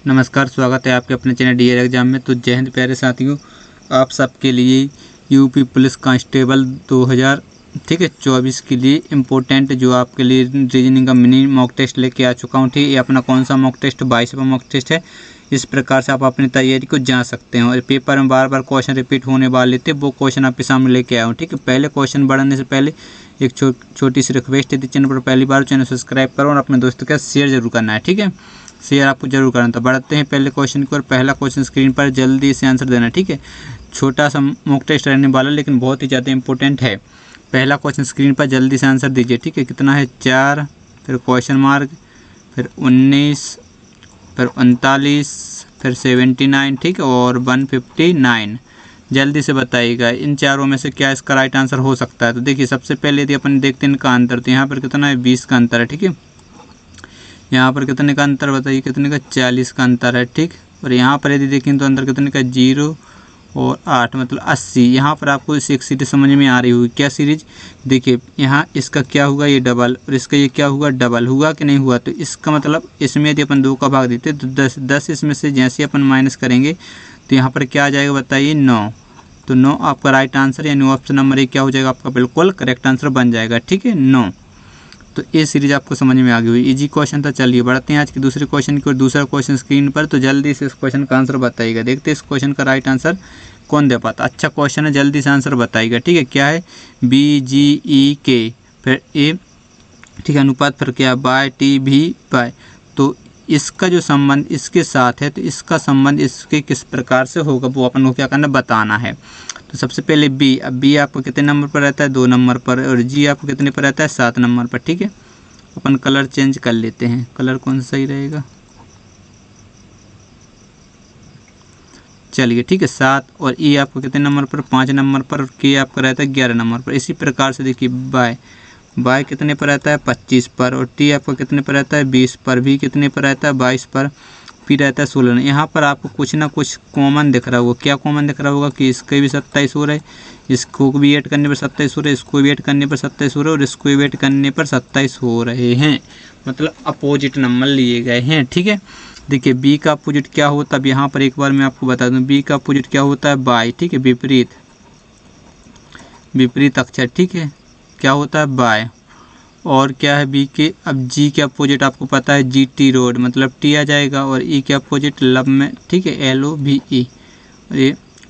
नमस्कार, स्वागत है आपके अपने चैनल डीएल एग्जाम में। तो जय हिंद प्यारे साथियों, आप सबके लिए यूपी पुलिस कांस्टेबल 2024 के लिए इम्पोर्टेंट जो आपके लिए रीजनिंग का मिनी मॉक टेस्ट लेके आ चुका हूँ। ठीक है, ये अपना कौन सा मॉक टेस्ट 22वां मॉक टेस्ट है। इस प्रकार से आप अपनी तैयारी को जान सकते हैं और पेपर में बार बार क्वेश्चन रिपीट होने वाले थे, वो क्वेश्चन आपके सामने लेके आया हूँ। ठीक है, पहले क्वेश्चन बढ़ने से पहले एक छोटी सी रिक्वेस्ट है, चैनल पर पहली बार चैनल सब्सक्राइब करो और अपने दोस्तों के साथ शेयर जरूर करना है। ठीक है, शेयर आपको जरूर करना। तो बढ़ते हैं पहले क्वेश्चन की ओर। पहला क्वेश्चन स्क्रीन पर जल्दी से आंसर देना। ठीक है, छोटा सा मॉक टेस्ट रहने वाला लेकिन बहुत ही ज़्यादा इंपॉर्टेंट है। पहला क्वेश्चन स्क्रीन पर जल्दी से आंसर दीजिए। ठीक है, कितना है 4, फिर क्वेश्चन मार्क, फिर 19, फिर 39, फिर 79, ठीक है, और 159। जल्दी से बताइएगा इन चारों में से क्या इसका राइट आंसर हो सकता है। तो देखिए, सबसे पहले यदि अपन देखते हैं इनका अंतर, तो यहाँ पर कितना है 20 का अंतर है। ठीक है, यहाँ पर कितने का अंतर बताइए, कितने का 40 का अंतर है। ठीक, और यहाँ पर यदि देखें तो अंतर कितने का 0 और 8 मतलब 80। यहाँ पर आपको इस एक सीरीज समझ में आ रही होगी। क्या सीरीज, देखिए यहाँ इसका क्या होगा, ये डबल, और इसका ये क्या हुआ, डबल हुआ कि नहीं हुआ। तो इसका मतलब इसमें यदि अपन 2 का भाग देते तो 10 इसमें से जैसे अपन माइनस करेंगे तो यहाँ पर क्या आ जाएगा बताइए 9। तो 9 आपका राइट आंसर, यानी ऑप्शन नंबर 1 क्या हो जाएगा आपका बिल्कुल करेक्ट आंसर बन जाएगा। ठीक है, 9। तो ये सीरीज आपको समझ में आ गई हुई, इजी क्वेश्चन था। चलिए बढ़ते हैं आज के दूसरे क्वेश्चन की ओर। दूसरा क्वेश्चन स्क्रीन पर, तो जल्दी से इस क्वेश्चन का आंसर बताइएगा। देखते हैं इस क्वेश्चन का राइट आंसर कौन दे पाता। अच्छा क्वेश्चन है, जल्दी से आंसर बताइएगा। ठीक है, क्या है BGE फिर ए, ठीक है, अनुपात फिर क्या बाय TB बाय। तो इसका जो संबंध इसके साथ है, तो इसका संबंध इसके किस प्रकार से होगा वो अपन को क्या करना बताना है। तो सबसे पहले बी, अब बी आपको कितने नंबर पर रहता है 2 नंबर पर, और जी आपको कितने पर रहता है 7 नंबर पर। ठीक है, अपन कलर चेंज कर लेते हैं, कलर कौन सा सही रहेगा, चलिए ठीक है 7। और ई आपको कितने नंबर पर 5 नंबर पर, और के आपका रहता है 11 नंबर पर। इसी प्रकार से देखिए बाय कितने पर रहता है 25 पर, और टी आपका कितने पर रहता है 20 पर, भी कितने पर रहता है 22 पर, पी रहता है 16। यहाँ पर आपको कुछ ना कुछ कॉमन दिख रहा होगा। क्या कॉमन दिख रहा होगा कि इसके भी 27 हो रहा है, इसको भी ऐड करने पर 27 हो रहे, इसको भी ऐड करने पर 27 हो रहे, और इसको भी ऐड करने पर 27 हो रहे हैं, मतलब अपोजिट नंबर लिए गए हैं। ठीक है, देखिए बी का अपोजिट क्या होता है, अब यहाँ पर एक बार मैं आपको बता दूँ, बी का अपोजिट क्या होता है बाय। ठीक है, विपरीत अक्षर। ठीक है, क्या होता है बाय। और क्या है बी के, अब जी के अपोजिट आपको पता है GT रोड, मतलब टी आ जाएगा, और ई के अपोजिट लब में, ठीक है LOVE,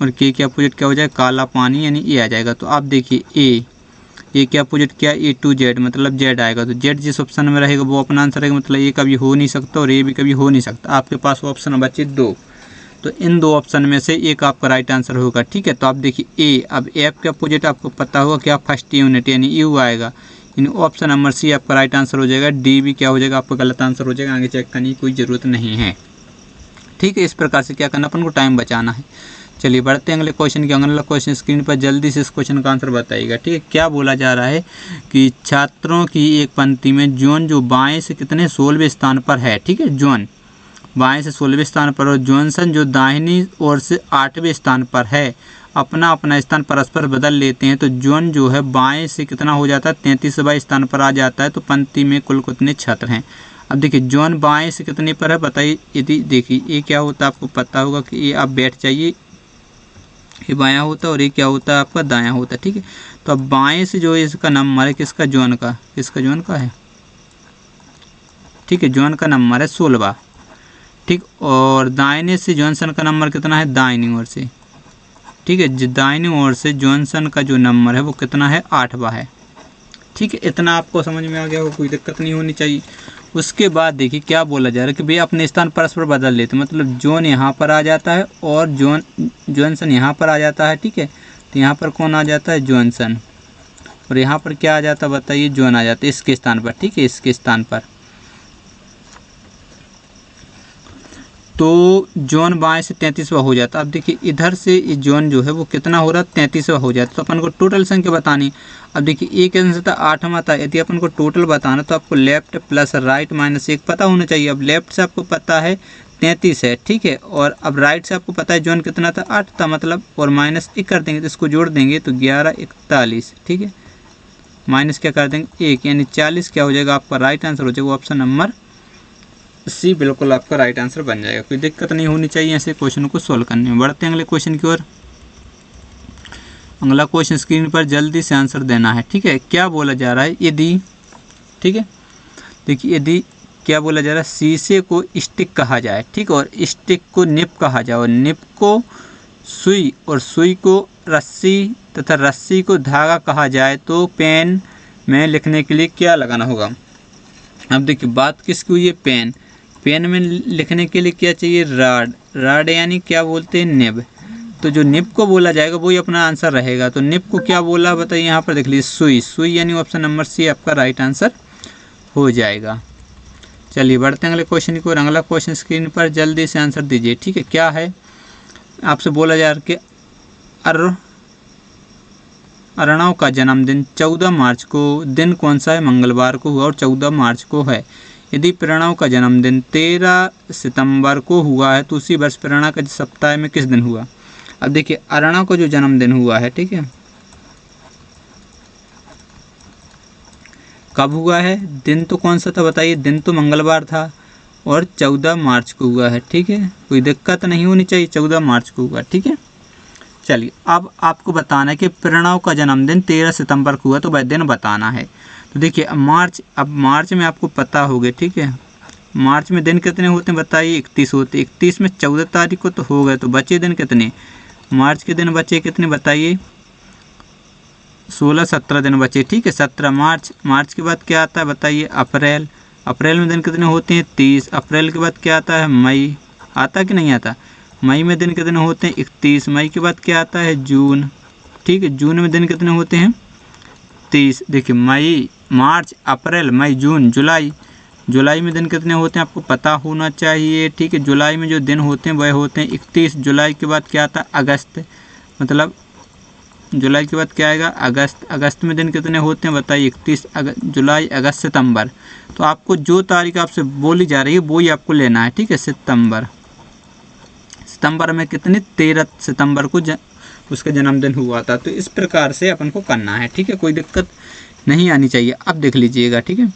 और के अपोजिट क्या हो जाएगा काला पानी, यानी ए आ जाएगा। तो आप देखिए ए के अपोजिट क्या A to Z, मतलब Z आएगा। तो Z जिस ऑप्शन में रहेगा वो अपना आंसर रहेगा, मतलब ए कभी हो नहीं सकता और ए भी कभी हो नहीं सकता। आपके पास ऑप्शन बचे 2, तो इन 2 ऑप्शन में से एक आपका राइट आंसर होगा। ठीक है, तो आप देखिए ए, अब एफ के अपोजिट आपको पता होगा क्या फर्स्ट यूनिट यानी यू आएगा, यानी ऑप्शन नंबर सी आपका राइट आंसर हो जाएगा। डी भी क्या हो जाएगा आपका गलत आंसर हो जाएगा, आगे चेक करने की कोई ज़रूरत नहीं है। ठीक है, इस प्रकार से क्या करना अपन को टाइम बचाना है। चलिए बढ़ते हैं अगले क्वेश्चन की। अगला क्वेश्चन स्क्रीन पर जल्दी से इस क्वेश्चन का आंसर बताइएगा। ठीक है, क्या बोला जा रहा है कि छात्रों की एक पंक्ति में जॉन जो बाएं से कितने 16वें स्थान पर है। ठीक है, जॉन बाएं से 16वें स्थान पर, और जॉनसन जो दाहिनी ओर से 8वें स्थान पर है, अपना अपना स्थान परस्पर बदल लेते हैं। तो जॉन जो है बाएं से कितना हो जाता है 33वें स्थान पर आ जाता है। तो पंक्ति में कुल कितने छात्र हैं। अब देखिए जॉन बाएं से कितने पर है बताइए। यदि देखिए ये क्या होता है आपको पता होगा कि ये आप बैठ जाइए, ये बायां होता है, और ये क्या होता है आपका दायां होता है। ठीक है, तो अब बाएं से जो है इसका नंबर है किसका, जॉन का, किसका जॉन का है। ठीक है, जॉन का नंबर है 16वां। ठीक, और दाहिने से जॉनसन का नंबर कितना है दाहिनी ओर से। ठीक है, दाहिनी ओर से जॉनसन का जो नंबर है वो कितना है 8वां है। ठीक है, इतना आपको समझ में आ गया हो, कोई दिक्कत नहीं होनी चाहिए। उसके बाद देखिए क्या बोला जा रहा है कि भैया अपने स्थान परस्पर बदल लेते, मतलब जॉन यहाँ पर आ जाता है और जॉनसन यहाँ पर आ जाता है। ठीक है, तो यहाँ पर कौन आ जाता है जॉनसन, और यहाँ पर क्या आ जाता है बताइए जॉन आ जाता है इसके स्थान पर। ठीक है, इसके स्थान पर तो जॉन बाएं से 33वां हो जाता है। अब देखिए इधर से जॉन जो है वो कितना हो रहा है 33वां हो जाता है। तो अपन को टोटल संख्या बतानी। अब देखिए एक आंसर था 8वां था, यदि अपन को टोटल बताना तो आपको लेफ्ट प्लस राइट माइनस 1 पता होना चाहिए। अब लेफ्ट से आपको पता है 33 है। ठीक है, और अब राइट से आपको पता है जॉन कितना था 8 था, मतलब और माइनस 1 कर देंगे तो इसको जोड़ देंगे तो 11 41। ठीक है, माइनस क्या कर देंगे 1, यानी 40 क्या हो जाएगा आपका राइट आंसर हो जाएगा ऑप्शन नंबर सी बिल्कुल आपका राइट आंसर बन जाएगा। कोई दिक्कत नहीं होनी चाहिए ऐसे क्वेश्चन को सोल्व करने में। बढ़ते हैं अगले क्वेश्चन की ओर। अगला क्वेश्चन स्क्रीन पर जल्दी से आंसर देना है, ठीक है। क्या बोला जा रहा है, यदि, ठीक है, देखिए यदि क्या बोला जा रहा है, शीशे को स्टिक कहा जाए, ठीक, और स्टिक को निप कहा जाए, और निप को सुई, और सुई को रस्सी, तथा रस्सी को धागा कहा जाए, तो पेन में लिखने के लिए क्या लगाना होगा। अब देखिए बात किसकी हुई है, पेन। पेन में लिखने के लिए क्या चाहिए, राड। राड यानी क्या बोलते हैं, निब। तो जो निब को बोला जाएगा वही अपना आंसर रहेगा। तो निब को क्या बोला बताइए, यहाँ पर देख लीजिए सुई। सुई यानी ऑप्शन नंबर सी आपका राइट आंसर हो जाएगा। चलिए बढ़ते हैं अगले क्वेश्चन की ओर। अगला क्वेश्चन स्क्रीन पर जल्दी से आंसर दीजिए, ठीक है। क्या है, आपसे बोला जा रहा है कि अर्णव का जन्मदिन 14 मार्च को दिन कौन सा है, मंगलवार को हुआ और 14 मार्च को है। यदि प्रणव का जन्मदिन 13 सितंबर को हुआ है तो उसी वर्ष प्रणव का सप्ताह में किस दिन हुआ। अब देखिए अर्णव का जो जन्मदिन हुआ है, ठीक है, कब हुआ है, दिन तो कौन सा था बताइए, दिन तो मंगलवार था और 14 मार्च को हुआ है, ठीक है। कोई दिक्कत नहीं होनी चाहिए, 14 मार्च को हुआ, ठीक है। चलिए अब आपको बताना है कि प्रणव का जन्मदिन 13 सितंबर को हुआ, तो वह दिन बताना है। तो देखिए अब मार्च में आपको पता होगा, ठीक है, मार्च में दिन कितने होते हैं बताइए, 31 होते हैं। 31 में 14 तारीख को तो हो गए, तो बचे दिन कितने, मार्च के दिन बचे कितने बताइए, 16-17 दिन बचे, ठीक है। 17 मार्च, मार्च के बाद क्या आता है बताइए, अप्रैल। अप्रैल में दिन कितने होते हैं, 30। अप्रैल के बाद क्या आता है, मई। आता कि नहीं आता, मई में दिन कितने होते हैं, 31। मई के बाद क्या आता है, जून, ठीक है। जून में दिन कितने होते हैं, 30। देखिए मई, मार्च, अप्रैल, मई, जून, जुलाई। जुलाई में दिन कितने होते हैं आपको पता होना चाहिए, ठीक है। जुलाई में जो दिन होते हैं वह होते हैं 31। जुलाई के बाद क्या आता है, अगस्त, मतलब जुलाई के बाद क्या आएगा, अगस्त। अगस्त में दिन कितने होते हैं बताइए, 31। जुलाई, अगस्त, सितंबर। तो आपको जो तारीख आपसे बोली जा रही है वही आपको लेना है, ठीक है। सितंबर, सितंबर में कितने, 13 सितंबर को उसका जन्मदिन हुआ था। तो इस प्रकार से अपन को करना है, ठीक है। कोई दिक्कत नहीं आनी चाहिए। अब देख लीजिएगा, ठीक है।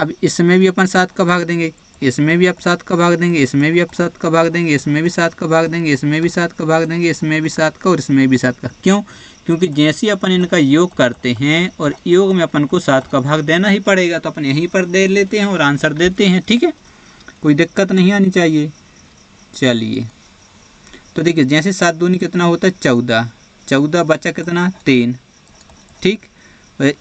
अब इसमें भी अपन 7 का भाग देंगे, इसमें भी आप 7 का भाग देंगे, इसमें भी आप 7 का भाग देंगे, इसमें भी 7 का भाग देंगे, इसमें भी 7 का भाग देंगे, इसमें भी 7 का और इसमें भी 7 का। क्यों, क्योंकि जैसे अपन इनका योग करते हैं और योग में अपन को 7 का भाग देना ही पड़ेगा, तो अपन यहीं पर दे लेते हैं और आंसर देते हैं, ठीक है। कोई दिक्कत नहीं आनी चाहिए। चलिए तो देखिए जैसे 7 दूनी कितना होता है, 14। 14 बचा कितना, 3, ठीक।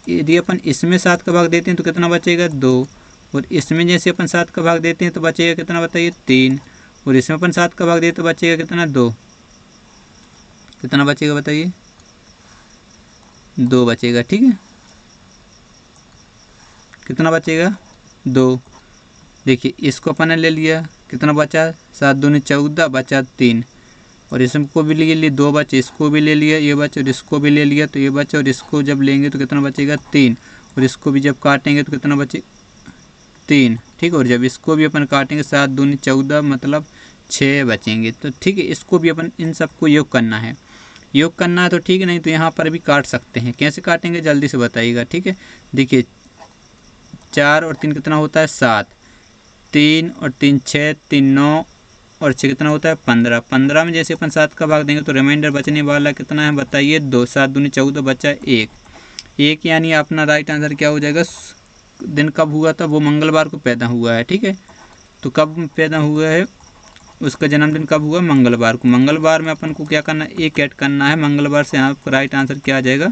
यदि अपन इसमें 7 का भाग देते हैं तो कितना बचेगा, 2। और इसमें जैसे अपन 7 का भाग देते हैं तो बचेगा कितना बताइए, 3। और इसमें अपन 7 का भाग देते तो बचेगा कितना, 2। कितना बचेगा बताइए, 2 बचेगा, ठीक है। कितना बचेगा, 2। देखिए इसको अपन ने ले लिया, कितना बचा, 7 दूनी 14 बचा 3। और इसको भी ले लिए, 2 बचे, इसको भी ले लिया, ये बचा, और इसको भी ले लिया तो ये बचा, और इसको जब लेंगे तो कितना बचेगा, 3। और इसको भी जब काटेंगे तो कितना बचे, 3, ठीक। और जब इसको भी अपन काटेंगे 7 दूनी 14 मतलब 6 बचेंगे। तो ठीक है, इसको भी अपन इन सबको योग करना है, योग करना है तो ठीक है, नहीं तो यहाँ पर भी काट सकते हैं। कैसे काटेंगे जल्दी से बताइएगा, ठीक है। देखिए 4 और 3 कितना होता है, 7। 3 और 3 6, 3 9 और 6 कितना होता है, 15। 15 में जैसे अपन 7 का भाग देंगे तो रिमाइंडर बचने वाला कितना है बताइए, 2। 7 दूनी 14 बचा 1 यानी अपना राइट आंसर क्या हो जाएगा, दिन कब हुआ था, वो मंगलवार को पैदा हुआ है, ठीक है। तो कब पैदा हुआ है, उसका जन्मदिन कब हुआ, मंगलवार को। मंगलवार में अपन को क्या करना है, 1 ऐड करना है। मंगलवार से आपका राइट आंसर क्या आ जाएगा,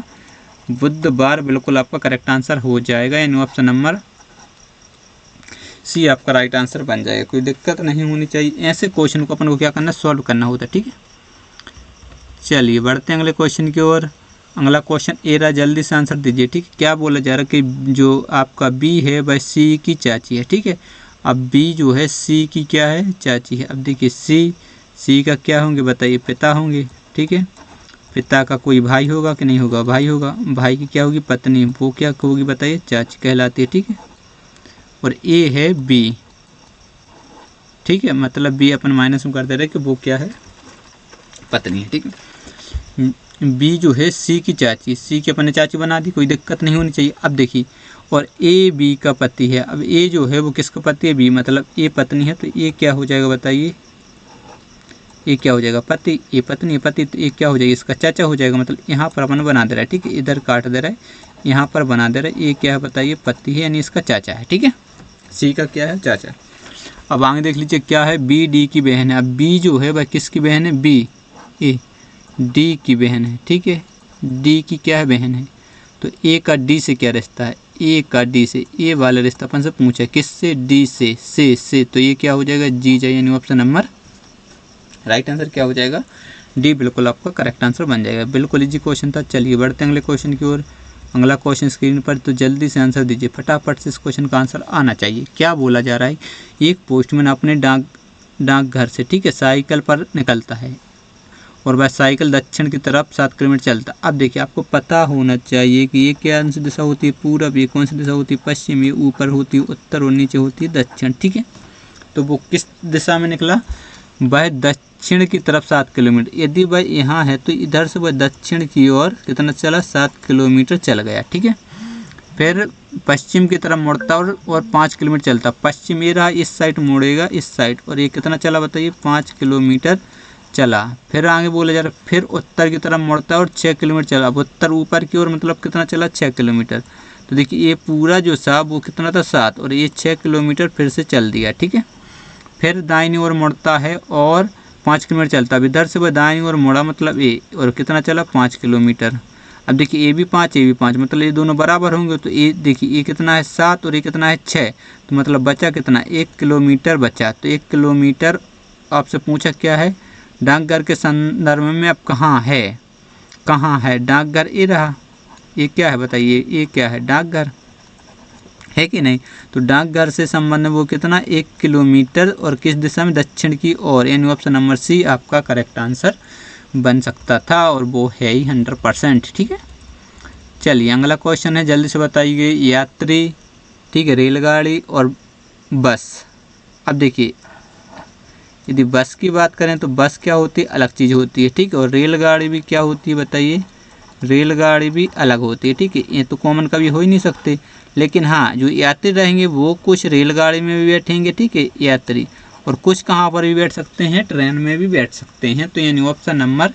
बुधवार। बिल्कुल आपका करेक्ट आंसर हो जाएगा, यानी ऑप्शन नंबर सी आपका राइट आंसर बन जाएगा। कोई दिक्कत नहीं होनी चाहिए। ऐसे क्वेश्चन को अपन को क्या करना है, सॉल्व करना होता है, ठीक है। चलिए बढ़ते हैं अगले क्वेश्चन की ओर। अगला क्वेश्चन ए रहा, जल्दी से आंसर दीजिए, ठीक है। क्या बोला जा रहा है कि जो आपका बी है वह सी की चाची है, ठीक है। अब बी जो है सी की क्या है, चाची है। अब देखिए सी का क्या होंगे बताइए, पिता होंगे, ठीक है। पिता का कोई भाई होगा कि नहीं होगा, भाई होगा। भाई की क्या होगी, पत्नी, वो क्या होगी बताइए, चाची कहलाती है, ठीक है। और ए है बी, ठीक है, मतलब बी अपन माइनस में कर दे रहे कि वो क्या है, पत्नी है, ठीक है। बी जो है सी की चाची, सी की अपने चाची बना दी, कोई दिक्कत नहीं होनी चाहिए। अब देखिए और ए बी का पति है। अब ए जो है वो किसका पति है? बी, मतलब ए पत्नी है, तो ये क्या हो जाएगा बताइए? ये क्या हो जाएगा? पति। ये पत्नी है, पति, तो ये क्या हो जाएगा? इसका चाचा हो जाएगा। मतलब यहाँ पर अपन बना दे रहा है, ठीक है, इधर काट दे रहा है, यहाँ पर बना दे रहा है। ये क्या है बताइए? पति है, यानी इसका चाचा है, ठीक है, सी का क्या है? चाचा। अब आगे देख लीजिए क्या है? बी डी की बहन है। अब बी जो है वह किसकी बहन है? बी ए डी की बहन है, ठीक है, डी की क्या है? बहन है। तो ए का डी से क्या रिश्ता है? ए का डी से, ए वाला रिश्ता अपन से पूछा किससे? डी से, तो ये क्या हो जाएगा? जी जाए, यानी ऑप्शन नंबर राइट आंसर क्या हो जाएगा? डी बिल्कुल आपका करेक्ट आंसर बन जाएगा। बिल्कुल इजी क्वेश्चन था। चलिए बढ़ते हैं अगले क्वेश्चन की ओर। अगला क्वेश्चन स्क्रीन पर, तो जल्दी से आंसर दीजिए, फटाफट से इस क्वेश्चन का आंसर आना चाहिए। क्या बोला जा रहा है? एक पोस्टमैन अपने डाकघर से, ठीक है, साइकिल पर निकलता है और वह साइकिल दक्षिण की तरफ 7 किलोमीटर चलता। अब देखिए आपको पता होना चाहिए कि ये क्या सी दिशा होती है? पूरब। ये कौन सी दिशा होती है? पश्चिम। ये ऊपर होती है उत्तर और नीचे होती है दक्षिण, ठीक है। तो वो किस दिशा में निकला? वह दक्षिण की तरफ 7 किलोमीटर। यदि वह यहाँ है तो इधर से वह दक्षिण की ओर कितना चला? 7 किलोमीटर चल गया, ठीक है। फिर पश्चिम की तरफ मुड़ता और 5 किलोमीटर चलता। पश्चिम ये रहा, इस साइड मुड़ेगा, इस साइड, और ये कितना चला बताइए? 5 किलोमीटर चला। फिर आगे बोला जा रहा है, फिर उत्तर की तरफ मुड़ता है और 6 किलोमीटर चला। अब उत्तर ऊपर की ओर, मतलब कितना चला? 6 किलोमीटर। तो देखिए ये पूरा जो था वो कितना था? 7, और ये 6 किलोमीटर फिर से चल दिया, ठीक है। फिर दाहिनी ओर मुड़ता है और 5 किलोमीटर चलता। अब इधर से वह दाहिनी ओर मुड़ा, मतलब ए, और कितना चला? 5 किलोमीटर। अब देखिए ए भी 5, ए भी 5, मतलब ये दोनों बराबर होंगे। तो ये देखिए ये कितना है? 7, और ये कितना है? 6, तो मतलब बचा कितना? 1 किलोमीटर बचा। तो 1 किलोमीटर आपसे पूछा क्या है? डाकघर के संदर्भ में अब कहाँ है? कहाँ है डाकघर? ये रहा। ये क्या है बताइए? ये क्या है? डाकघर है कि नहीं? तो डाकघर से संबंध वो कितना? 1 किलोमीटर, और किस दिशा में? दक्षिण की ओर, यानी ऑप्शन नंबर सी आपका करेक्ट आंसर बन सकता था, और वो है ही 100%, ठीक है। चलिए अगला क्वेश्चन है, जल्दी से बताइए। यात्री, ठीक है, रेलगाड़ी और बस। अब देखिए यदि बस की बात करें तो बस क्या होती है? अलग चीज़ होती है, ठीक है, और रेलगाड़ी भी क्या होती है बताइए? रेलगाड़ी भी अलग होती है, ठीक है। ये तो कॉमन कभी हो ही नहीं सकते, लेकिन हाँ जो यात्री रहेंगे वो कुछ रेलगाड़ी में भी बैठेंगे, ठीक है, यात्री, और कुछ कहाँ पर भी बैठ सकते हैं? ट्रेन में भी बैठ सकते हैं। तो यानी ऑप्शन नंबर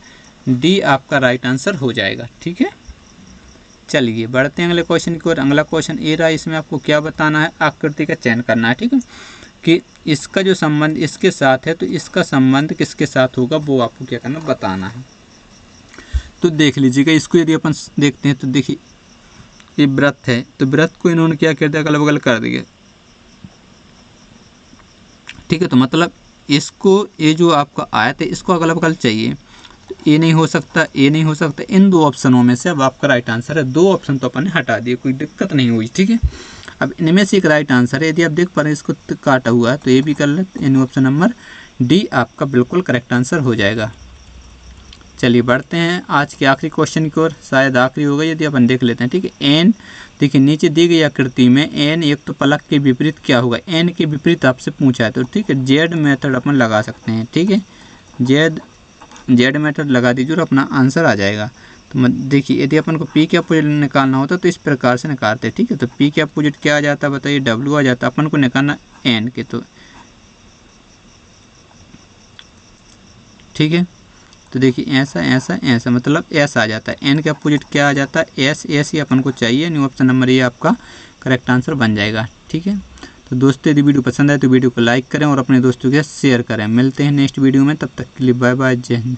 डी आपका राइट आंसर हो जाएगा, ठीक है। चलिए बढ़ते हैं अगले क्वेश्चन की ओर। अगला क्वेश्चन ए रहा, इसमें आपको क्या बताना है? आकृति का चयन करना है, ठीक है, कि इसका जो संबंध इसके साथ है, तो इसका संबंध किसके साथ होगा वो आपको क्या करना? बताना है। तो देख लीजिएगा इसको, यदि अपन देखते हैं तो देखिए ये व्रत है, तो व्रत को इन्होंने क्या कर दिया? अगल बगल कर दिया, ठीक है। तो मतलब इसको, ये जो आपका आयत है इसको अगल बगल चाहिए, तो ये नहीं हो सकता, ये नहीं हो सकता। इन 2 ऑप्शनों में से अब आपका राइट आंसर है। 2 ऑप्शन तो अपन ने हटा दिए, कोई दिक्कत नहीं हुई, ठीक है। अब इनमें से एक राइट आंसर है। यदि आप देख पा रहे हैं इसको काटा हुआ है, तो ये भी कर लेते, यानी ऑप्शन नंबर डी आपका बिल्कुल करेक्ट आंसर हो जाएगा। चलिए बढ़ते हैं आज के आखिरी क्वेश्चन की ओर, शायद आखिरी होगा, यदि अपन देख लेते हैं, ठीक है। एन, देखिए नीचे दी गई आकृति में एन एक तो पलक के विपरीत क्या होगा? एन के विपरीत आपसे पूछा है, तो ठीक है जेड मेथड अपन लगा सकते हैं, ठीक है, जेड मेथड लगा दीजिए और अपना आंसर आ जाएगा। तो देखिए यदि अपन को पी के अपोजिट निकालना होता तो इस प्रकार से निकालते, ठीक है। तो पी के अपोजिट क्या आ जाता है बताइए? डब्ल्यू आ जाता। अपन को निकालना एन के, तो ठीक है। तो देखिए ऐसा ऐसा ऐसा, मतलब एस आ जाता है। एन के अपोजिट क्या आ जाता है? एस। एस ही अपन को चाहिए, न्यू ऑप्शन नंबर ये आपका करेक्ट आंसर बन जाएगा, ठीक है। तो दोस्तों यदि वीडियो पसंद आए तो वीडियो को लाइक करें और अपने दोस्तों के साथ शेयर करें। मिलते हैं नेक्स्ट वीडियो में, तब तक के लिए बाय बाय, जय हिंद।